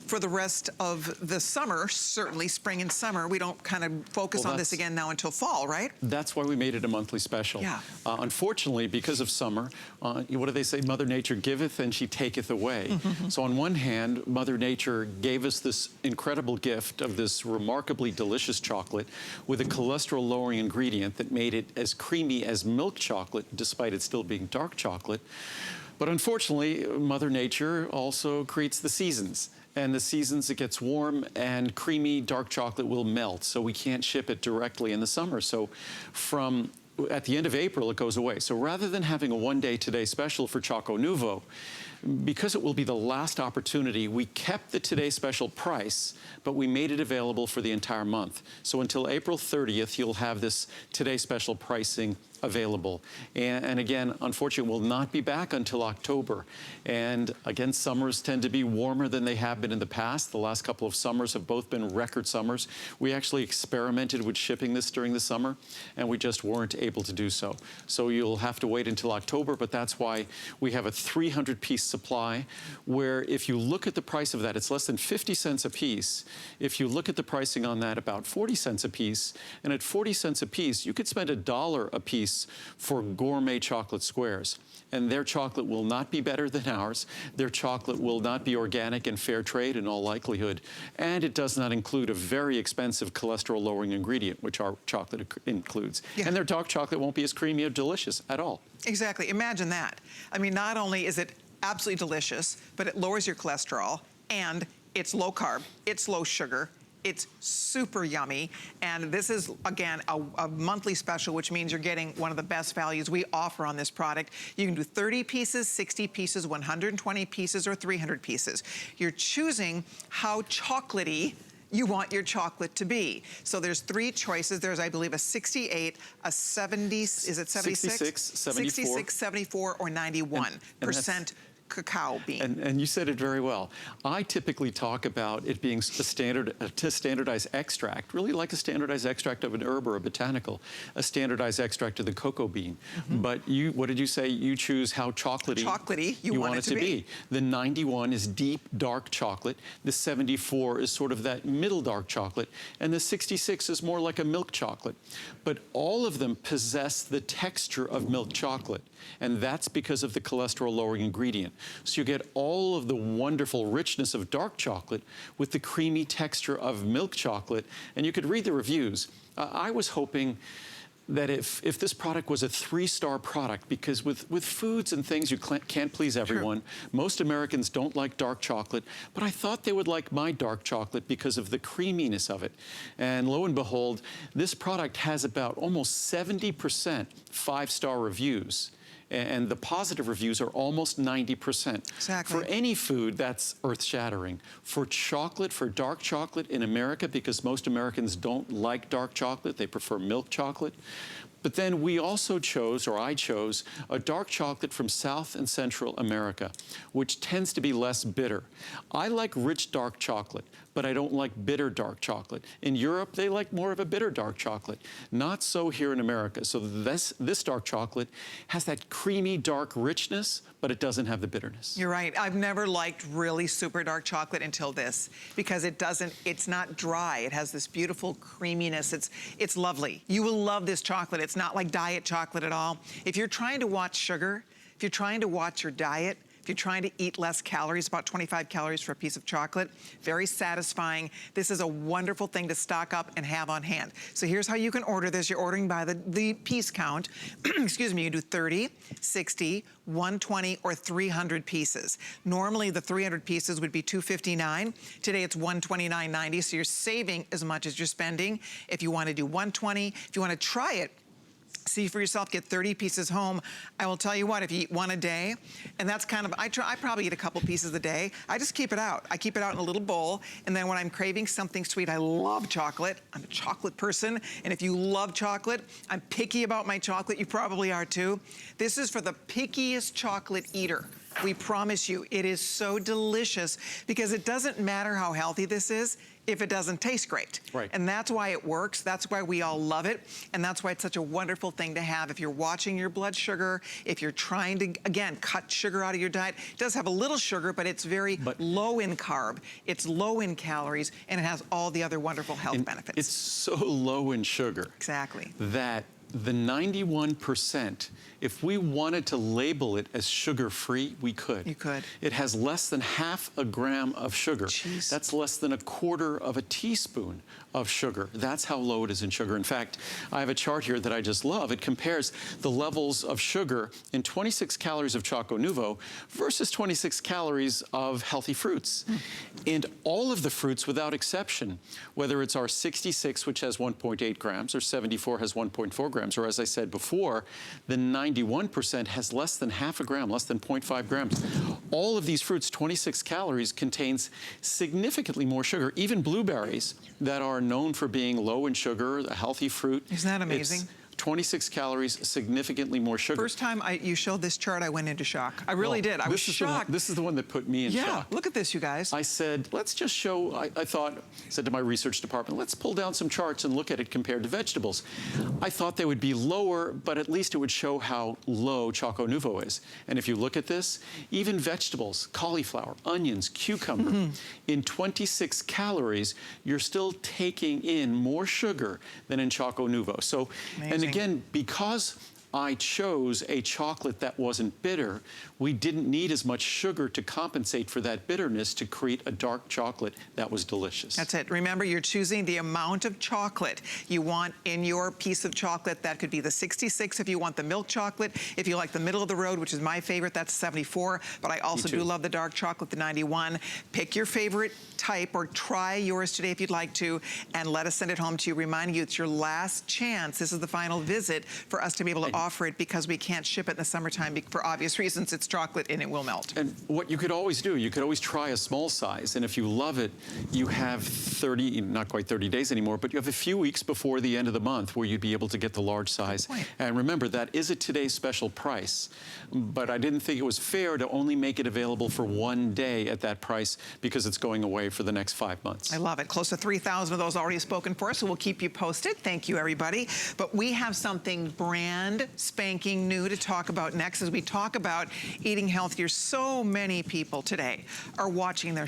for the rest of the summer, certainly spring and summer. We don't kind of focus on this again now until fall, right? That's why we made it a monthly special. Yeah. Unfortunately, because of summer, what do they say? Mother Nature giveth and she taketh away. So on one hand, Mother Nature gave us this incredible gift of this remarkably delicious chocolate with a cholesterol-lowering ingredient that made it as creamy as milk chocolate, despite it still being dark chocolate. But unfortunately, Mother Nature also creates the seasons. And the seasons, it gets warm and creamy dark chocolate will melt. So we can't ship it directly in the summer. So at the end of April, it goes away. So rather than having a one-day today special for ChocoNuvo, because it will be the last opportunity, we kept the Today Special price, but we made it available for the entire month. So until April 30th, you'll have this Today Special pricing available. And again, unfortunately, will not be back until October. And again, summers tend to be warmer than they have been in the past. The last couple of summers have both been record summers. We actually experimented with shipping this during the summer, and we just weren't able to do so. So you'll have to wait until October, but that's why we have a 300-piece supply, where if you look at the price of that, it's less than 50 cents a piece. If you look at the pricing on that, about 40 cents a piece, and at 40 cents a piece, you could spend $1 a piece for gourmet chocolate squares. And their chocolate will not be better than ours. Their chocolate will not be organic and fair trade in all likelihood. And it does not include a very expensive cholesterol-lowering ingredient, which our chocolate includes. Yeah. And their dark chocolate won't be as creamy or delicious at all. Exactly. Imagine that. I mean, not only is it absolutely delicious, but it lowers your cholesterol, and it's low carb, it's low sugar, it's super yummy, and this is, again, a monthly special, which means you're getting one of the best values we offer on this product. You can do 30 pieces, 60 pieces, 120 pieces, or 300 pieces. You're choosing how chocolatey you want your chocolate to be. So there's 3 choices. There's, I believe, a 68, a 70, is it 76? 66, 74. 66, 74, or 91% cacao bean. And you said it very well. I typically talk about it being a standardized extract, really like a standardized extract of an herb or a botanical, a standardized extract of the cocoa bean. But what did you say? You choose how chocolatey you want it to be. The 91 is deep, dark chocolate. The 74 is sort of that middle dark chocolate. And the 66 is more like a milk chocolate. But all of them possess the texture of milk chocolate. And that's because of the cholesterol-lowering ingredient. So you get all of the wonderful richness of dark chocolate with the creamy texture of milk chocolate. And you could read the reviews. I was hoping that if this product was a 3-star product, because with foods and things, you can't please everyone. Sure. Most Americans don't like dark chocolate, but I thought they would like my dark chocolate because of the creaminess of it. And lo and behold, this product has about almost 70% 5-star reviews. And the positive reviews are almost 90%. Exactly. For any food, that's earth-shattering. For chocolate, for dark chocolate in America, because most Americans don't like dark chocolate, they prefer milk chocolate. But then we also chose, or I chose, a dark chocolate from South and Central America, which tends to be less bitter. I like rich dark chocolate, but I don't like bitter dark chocolate. In Europe, they like more of a bitter dark chocolate. Not so here in America. So this dark chocolate has that creamy, dark richness, but it doesn't have the bitterness. You're right. I've never liked really super dark chocolate until this, because it's not dry. It has this beautiful creaminess. It's lovely. You will love this chocolate. It's not like diet chocolate at all. If you're trying to watch sugar, if you're trying to watch your diet, if you're trying to eat less calories, about 25 calories for a piece of chocolate, very satisfying. This is a wonderful thing to stock up and have on hand. So here's how you can order this. You're ordering by the piece count. Excuse me, you do 30, 60, 120, or 300 pieces. Normally the 300 pieces would be $259. Today it's $129.90, so you're saving as much as you're spending. If you want to do 120, if you want to try it, see for yourself, get 30 pieces home. I will tell you what, if you eat one a day, and that's kind of, I probably eat a couple pieces a day. I just keep it out. I keep it out in a little bowl, and then when I'm craving something sweet, I love chocolate. I'm a chocolate person, and if you love chocolate, I'm picky about my chocolate. You probably are too. This is for the pickiest chocolate eater. We promise you, it is so delicious because it doesn't matter how healthy this is if it doesn't taste great. Right. And that's why it works. That's why we all love it. And that's why it's such a wonderful thing to have. If you're watching your blood sugar, if you're trying to, again, cut sugar out of your diet, it does have a little sugar, but it's very low in carb. It's low in calories, and it has all the other wonderful health benefits. It's so low in sugar. Exactly. That the 91%, if we wanted to label it as sugar-free, we could. You could. It has less than half a gram of sugar. Jeez. That's less than a quarter of a teaspoon of sugar. That's how low it is in sugar. In fact, I have a chart here that I just love. It compares the levels of sugar in 26 calories of ChocoNuvo versus 26 calories of healthy fruits. And all of the fruits, without exception, whether it's our 66, which has 1.8 grams, or 74 has 1.4 grams, or as I said before, the 91% has less than half a gram, less than 0.5 grams. All of these fruits, 26 calories, contains significantly more sugar. Even blueberries that are known for being low in sugar, a healthy fruit. Isn't that amazing? It's 26 calories, significantly more sugar. First time you showed this chart, I went into shock. I really did. I was shocked. This is the one that put me in shock. Yeah, look at this, you guys. I said, let's just show, I said to my research department, let's pull down some charts and look at it compared to vegetables. I thought they would be lower, but at least it would show how low ChocoNuvo is. And if you look at this, even vegetables, cauliflower, onions, cucumber, in 26 calories, you're still taking in more sugar than in ChocoNuvo. So, Amazing. and again, because I chose a chocolate that wasn't bitter, we didn't need as much sugar to compensate for that bitterness to create a dark chocolate that was delicious. That's it. Remember, you're choosing the amount of chocolate you want in your piece of chocolate. That could be the 66 if you want the milk chocolate. If you like the middle of the road, which is my favorite, that's 74. But I also do love the dark chocolate, the 91. Pick your favorite type or try yours today if you'd like to, and let us send it home to you, reminding you it's your last chance. This is the final visit for us to be able to offer it because we can't ship it in the summertime for obvious reasons. It's chocolate and it will melt. And what you could always do, you could always try a small size, and if you love it, you have 30, not quite 30 days anymore, but you have a few weeks before the end of the month where you'd be able to get the large size. And remember, that is at today's special price, but I didn't think it was fair to only make it available for one day at that price because it's going away for the next 5 months. I love it. Close to 3,000 of those already spoken for, so we'll keep you posted. Thank you, everybody. But we have something brand spanking new to talk about next as we talk about eating healthier. So many people today are watching their